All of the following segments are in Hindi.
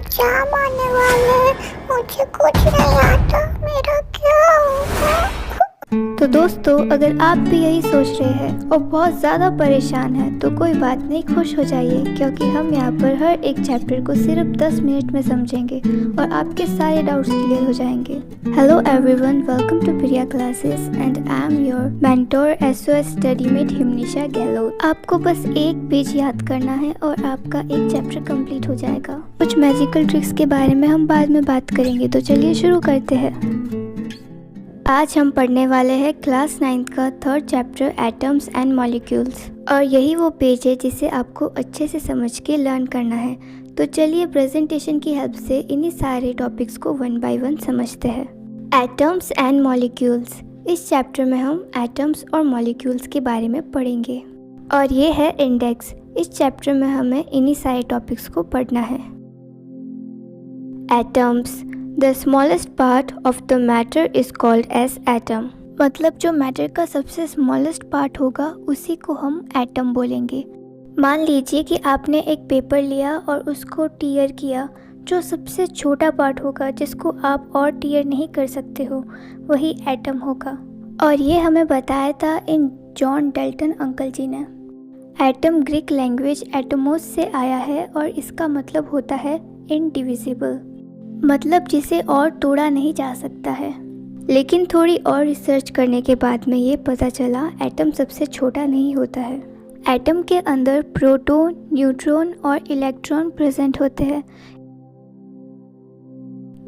एग्जाम आने वाले हैं, मुझे कुछ नहीं आता, मेरा क्या होगा। तो दोस्तों, अगर आप भी यही सोच रहे हैं और बहुत ज़्यादा परेशान हैं तो कोई बात नहीं, खुश हो जाइए, क्योंकि हम यहाँ पर हर एक चैप्टर को सिर्फ 10 मिनट में समझेंगे और आपके सारे डाउट्स क्लियर हो जाएंगे। Hello everyone, welcome to Priya classes and I am your mentor SOS Studymate Himnisha Gehlot. आपको बस एक पेज याद करना है और आपका एक चैप्टर कंप्लीट हो जाएगा। कुछ मैजिकल ट्रिक्स के बारे में हम बाद में बात करेंगे, तो चलिए शुरू करते हैं। आज हम पढ़ने वाले हैं क्लास 9 का 3rd chapter atoms and molecules, और यही वो पेज है जिसे आपको अच्छे से समझ के लर्न करना है। तो चलिए प्रेजेंटेशन की हेल्प से इन्हीं सारे टॉपिक्स को 1 बाय 1 समझते हैं। एटम्स एंड मॉलिक्यूल्स, इस चैप्टर में हम एटम्स और मॉलिक्यूल्स के बारे में पढ़ेंगे, और ये है इंडेक्स। इस चैप्टर में हमें इन्हीं सारे टॉपिक्स को पढ़ना है। Atoms, The smallest part of the matter is called as atom। मतलब जो मैटर का सबसे स्मॉलेस्ट पार्ट होगा उसी को हम एटम बोलेंगे। मान लीजिए कि आपने एक पेपर लिया और उसको टीयर किया। जो सबसे छोटा पार्ट होगा जिसको आप और टीयर नहीं कर सकते हो, वही एटम होगा। और ये हमें बताया था इन जॉन डल्टन अंकल जी ने। एटम ग्रीक लैंग्वेज एटमोस से आया है और इसका मतलब होता है इनडिविजिबल, मतलब जिसे और तोड़ा नहीं जा सकता है। लेकिन थोड़ी और रिसर्च करने के बाद में ये पता चला एटम सबसे छोटा नहीं होता है। एटम के अंदर प्रोटॉन, न्यूट्रॉन और इलेक्ट्रॉन प्रेजेंट होते हैं।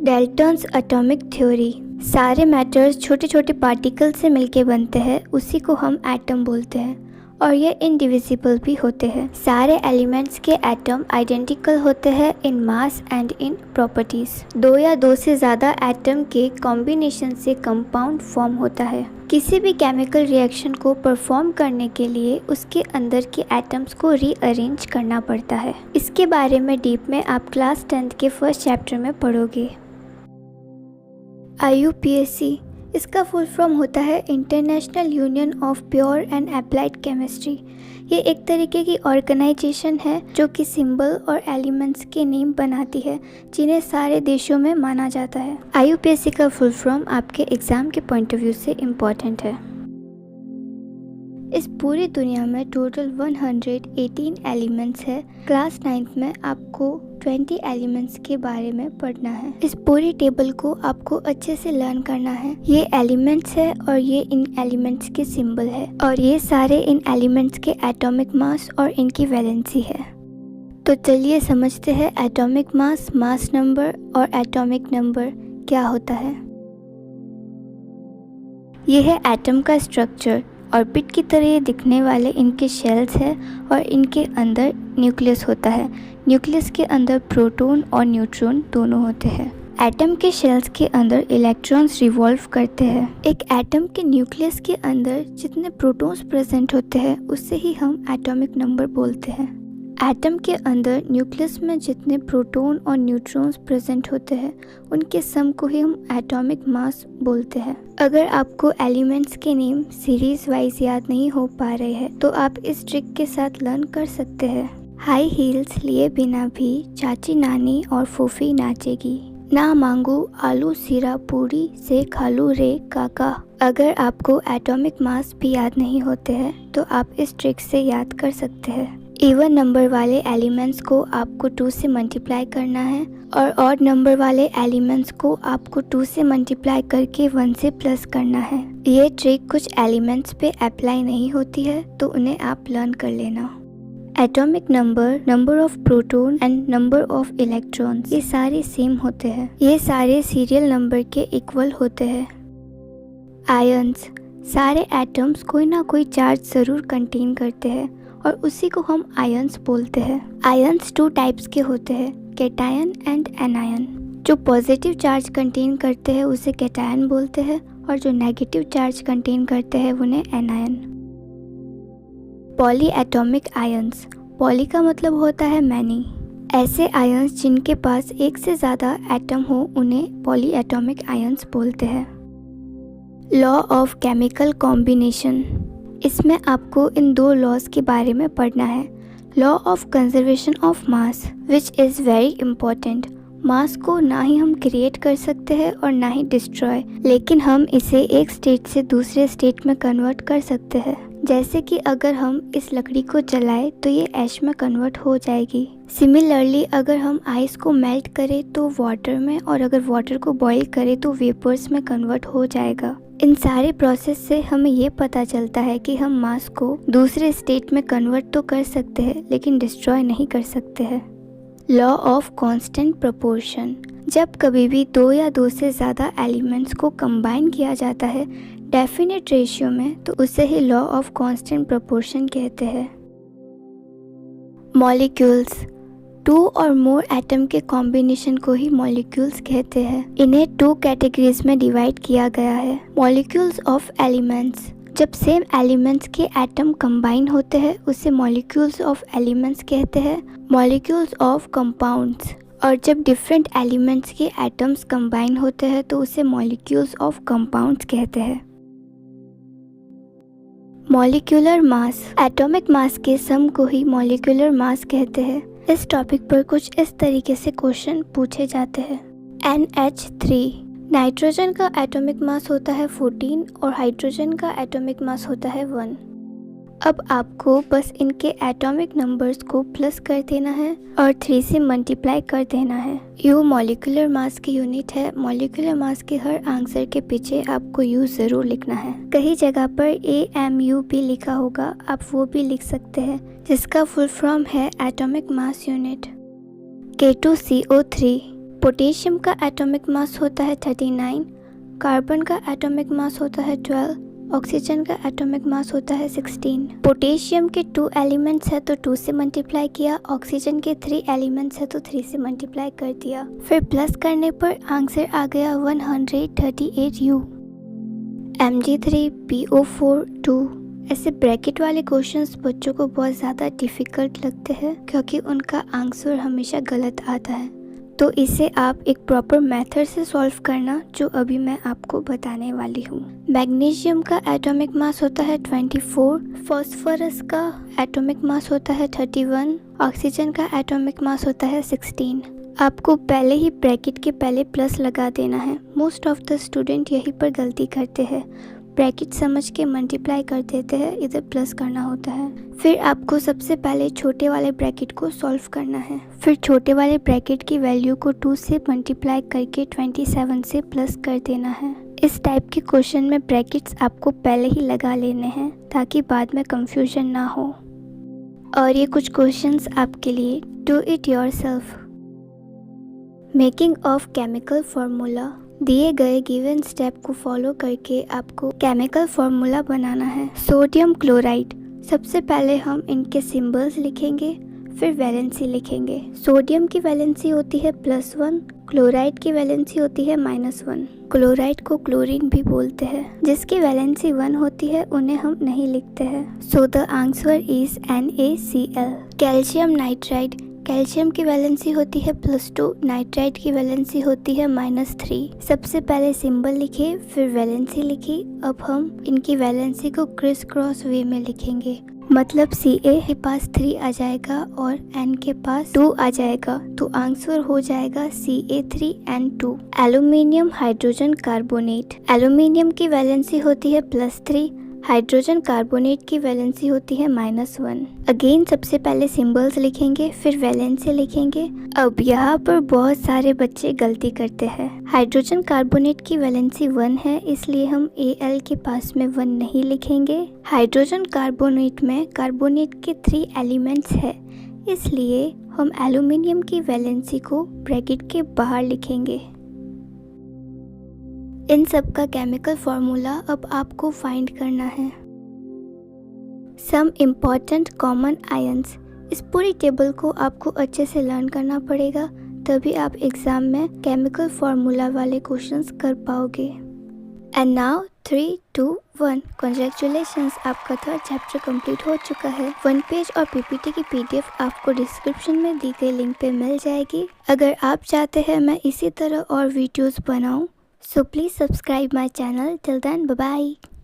डाल्टन्स एटॉमिक थ्योरी, सारे मैटर्स छोटे छोटे पार्टिकल से मिलके बनते हैं, उसी को हम एटम बोलते हैं, और ये इनडिविजिबल भी होते हैं। सारे एलिमेंट्स के एटम आइडेंटिकल होते हैं इन मास एंड इन प्रॉपर्टीज। 2 या 2 से ज़्यादा एटम के कॉम्बिनेशन से कंपाउंड फॉर्म होता है। किसी भी केमिकल रिएक्शन को परफॉर्म करने के लिए उसके अंदर के एटम्स को रीअरेंज करना पड़ता है। इसके बारे में डीप में आप क्लास 10th के 1st चैप्टर में पढ़ोगे। IUPAC, इसका फुल फॉर्म होता है international union of pure and applied chemistry. ये एक तरीके की ऑर्गेनाइजेशन है जो कि सिंबल और एलिमेंट्स के नेम बनाती है, जिन्हें सारे देशों में माना जाता है। IUPAC का फुल फॉर्म आपके एग्ज़ाम के पॉइंट ऑफ व्यू से इम्पॉर्टेंट है। इस पूरी दुनिया में टोटल 118 एलिमेंट्स है। क्लास 9th में आपको 20 एलिमेंट्स के बारे में पढ़ना है। इस पूरी टेबल को आपको अच्छे से लर्न करना है। ये एलिमेंट्स है और ये इन एलिमेंट्स के सिंबल है, और ये सारे इन एलिमेंट्स के एटॉमिक मास और इनकी वैलेंसी है। तो चलिए समझते हैं एटॉमिक मास, मास नंबर और एटॉमिक नंबर क्या होता है। ये है एटम का स्ट्रक्चर। ऑर्बिट की तरह ये दिखने वाले इनके शेल्स है और इनके अंदर न्यूक्लियस होता है। न्यूक्लियस के अंदर प्रोटॉन और न्यूट्रॉन दोनों होते हैं। एटम के शेल्स के अंदर इलेक्ट्रॉन्स रिवॉल्व करते हैं। एक एटम के न्यूक्लियस के अंदर जितने प्रोटॉन्स प्रेजेंट होते हैं उससे ही हम एटॉमिक नंबर बोलते हैं। एटम के अंदर न्यूक्लियस में जितने प्रोटॉन और न्यूट्रॉन्स प्रेजेंट होते हैं उनके सम को ही हम एटॉमिक मास बोलते हैं। अगर आपको एलिमेंट्स के नेम सीरीज वाइज याद नहीं हो पा रहे हैं तो आप इस ट्रिक के साथ लर्न कर सकते हैं। हाई हील्स लिए बिना भी चाची नानी और फूफी नाचेगी, ना मांगू आलू सिरा पूरी से खालू रे काका। अगर आपको एटॉमिक मास भी याद नहीं होते हैं तो आप इस ट्रिक से याद कर सकते हैं। इवन नंबर वाले एलिमेंट्स को आपको 2 से मल्टीप्लाई करना है, और ऑड नंबर वाले एलिमेंट्स को आपको 2 से मल्टीप्लाई करके 1 से प्लस करना है। ये ट्रिक कुछ एलिमेंट्स पे अप्लाई नहीं होती है, तो उन्हें आप लर्न कर लेना। Atomic number, number of proton and number of electrons, ये सारे सेम होते हैं। ये सारे सीरियल नंबर के इक्वल होते हैं। आयन्स, सारे एटम्स कोई ना कोई चार्ज ज़रूर कंटेन करते हैं और उसी को हम आयन्स बोलते हैं। आयन्स 2 टाइप्स के होते हैं, कैटायन एंड एनायन। जो पॉजिटिव चार्ज कंटेन करते हैं उसे कैटायन बोलते हैं, और जो नेगेटिव चार्ज कंटेन करते हैं उन्हें anion. Poly atomic ions, poly का मतलब होता है मैनी। ऐसे आयन्स जिनके पास एक से ज़्यादा एटम हो उन्हें पॉली एटॉमिक आयन्स बोलते हैं। लॉ ऑफ केमिकल कॉम्बिनेशन, इसमें आपको इन 2 लॉज के बारे में पढ़ना है। Law of conservation of mass, which is very important. Mass को ना ही हम क्रिएट कर सकते हैं और ना ही डिस्ट्रॉय, लेकिन हम इसे एक स्टेट से दूसरे स्टेट में कन्वर्ट कर सकते हैं। जैसे कि अगर हम इस लकड़ी को जलाएं तो ये ऐश में कन्वर्ट हो जाएगी। सिमिलरली अगर हम आइस को मेल्ट करें तो वाटर में, और अगर वाटर को बॉईल करें तो वेपर्स में कन्वर्ट हो जाएगा। इन सारे प्रोसेस से हमें ये पता चलता है कि हम मास को दूसरे स्टेट में कन्वर्ट तो कर सकते हैं लेकिन डिस्ट्रॉय नहीं कर सकते हैं। Law of constant proportion. जब कभी भी दो या दो से ज़्यादा एलिमेंट्स को कंबाइन किया जाता है डेफिनेट रेशियो में, तो उसे ही लॉ ऑफ कांस्टेंट प्रोपोर्शन कहते हैं। मॉलिक्यूल्स। 2 और मोर एटम के कॉम्बिनेशन को ही मॉलिक्यूल्स कहते हैं। इन्हें 2 कैटेगरीज में डिवाइड किया गया है। Molecules of elements. जब सेम एलिमेंट्स के एटम कंबाइन होते हैं उसे मॉलिक्यूल्स ऑफ एलिमेंट्स कहते हैं। Molecules of compounds. और जब डिफरेंट एलिमेंट्स के एटम्स कंबाइन होते हैं तो उसे मॉलिक्यूल्स ऑफ कंपाउंड्स कहते हैं। Molecular mass. एटॉमिक मास के सम को ही मॉलिक्यूलर मास कहते हैं। इस टॉपिक पर कुछ इस तरीके से क्वेश्चन पूछे जाते हैं। NH3। नाइट्रोजन का एटॉमिक मास होता है 14 और हाइड्रोजन का एटॉमिक मास होता है 1। अब आपको बस इनके एटॉमिक नंबर्स को प्लस कर देना है और 3 से मल्टीप्लाई कर देना है। U मॉलिक्यूलर मास की यूनिट है। मॉलिक्यूलर मास के हर आंसर के पीछे आपको U ज़रूर लिखना है। कई जगह पर AMU भी लिखा होगा, आप वो भी लिख सकते हैं, जिसका फुल फॉर्म है atomic mass unit. K2CO3। Potassium का एटॉमिक मास होता है 39, कार्बन का एटॉमिक मास होता है 12, ऑक्सीजन का एटॉमिक मास होता है 16। पोटेशियम के 2 एलिमेंट्स है तो 2 से मल्टीप्लाई किया, ऑक्सीजन के 3 एलिमेंट्स है तो 3 से मल्टीप्लाई कर दिया, फिर प्लस करने पर आंसर आ गया 138U। Mg3PO4 2। ऐसे ब्रैकेट वाले क्वेश्चंस बच्चों को बहुत ज़्यादा डिफ़िकल्ट लगते हैं क्योंकि उनका आंसर हमेशा गलत आता है, तो इसे आप एक प्रॉपर मेथड से सॉल्व करना, जो अभी मैं आपको बताने वाली हूँ। मैग्नीशियम का एटॉमिक मास होता है 24, फॉस्फोरस का एटॉमिक मास होता है 31, ऑक्सीजन का एटॉमिक मास होता है 16। आपको पहले ही ब्रैकेट के पहले प्लस लगा देना है। मोस्ट ऑफ द स्टूडेंट यहीं पर गलती करते हैं, ब्रैकेट समझ के मल्टीप्लाई कर देते हैं, इधर प्लस करना होता है। फिर आपको सबसे पहले छोटे वाले ब्रैकेट को सॉल्व करना है, फिर छोटे वाले ब्रैकेट की वैल्यू को 2 से मल्टीप्लाई करके 27 से प्लस कर देना है। इस टाइप के क्वेश्चन में ब्रैकेट्स आपको पहले ही लगा लेने हैं ताकि बाद में कंफ्यूजन ना हो। और ये कुछ क्वेश्चंस आपके लिए, do it yourself. Making of chemical formula. दिए गए गिवन स्टेप को फॉलो करके आपको केमिकल फार्मूला बनाना है। Sodium chloride. सबसे पहले हम इनके सिंबल्स लिखेंगे, फिर वैलेंसी लिखेंगे। सोडियम की वैलेंसी होती है +1, क्लोराइड की वैलेंसी होती है -1। क्लोराइड को क्लोरीन भी बोलते हैं। जिसकी वैलेंसी 1 होती है उन्हें हम नहीं लिखते हैं। So the answer is NaCl। Calcium nitride. Calcium की वैलेंसी होती है +2, नाइट्राइड की वैलेंसी होती है -3। सबसे पहले सिंबल लिखे, फिर वैलेंसी लिखी। अब हम इनकी वैलेंसी को क्रिस क्रॉस वे में लिखेंगे, मतलब Ca के पास 3 आ जाएगा और N के पास 2 आ जाएगा, तो आंसर हो जाएगा Ca3N2। Aluminium hydrogen carbonate. Aluminium की वैलेंसी होती है +3, हाइड्रोजन कार्बोनेट की वैलेंसी होती है -1। अगेन सबसे पहले सिंबल्स लिखेंगे, फिर वैलेंसी लिखेंगे। अब यहाँ पर बहुत सारे बच्चे गलती करते हैं। हाइड्रोजन कार्बोनेट की वैलेंसी 1 है, इसलिए हम Al के पास में 1 नहीं लिखेंगे। हाइड्रोजन कार्बोनेट में कार्बोनेट के 3 एलिमेंट्स है, इसलिए हम एल्यूमिनियम की वैलेंसी को ब्रैकेट के बाहर लिखेंगे। इन सब का केमिकल फार्मूला अब आपको फाइंड करना है। Some important common ions. इस पूरी टेबल को आपको अच्छे से लर्न करना पड़ेगा, तभी आप एग्जाम में केमिकल फार्मूला वाले क्वेश्चंस कर पाओगे। एंड नाउ 3, 2, 1 कॉन्ग्रेचुलेशंस, आपका 3rd चैप्टर कंप्लीट हो चुका है। 1 पेज और PPT की PDF आपको डिस्क्रिप्शन में दी गई लिंक पे मिल जाएगी। अगर आप चाहते हैं मैं इसी तरह और वीडियोस बनाऊं, so please subscribe my channel. Till then, bye bye.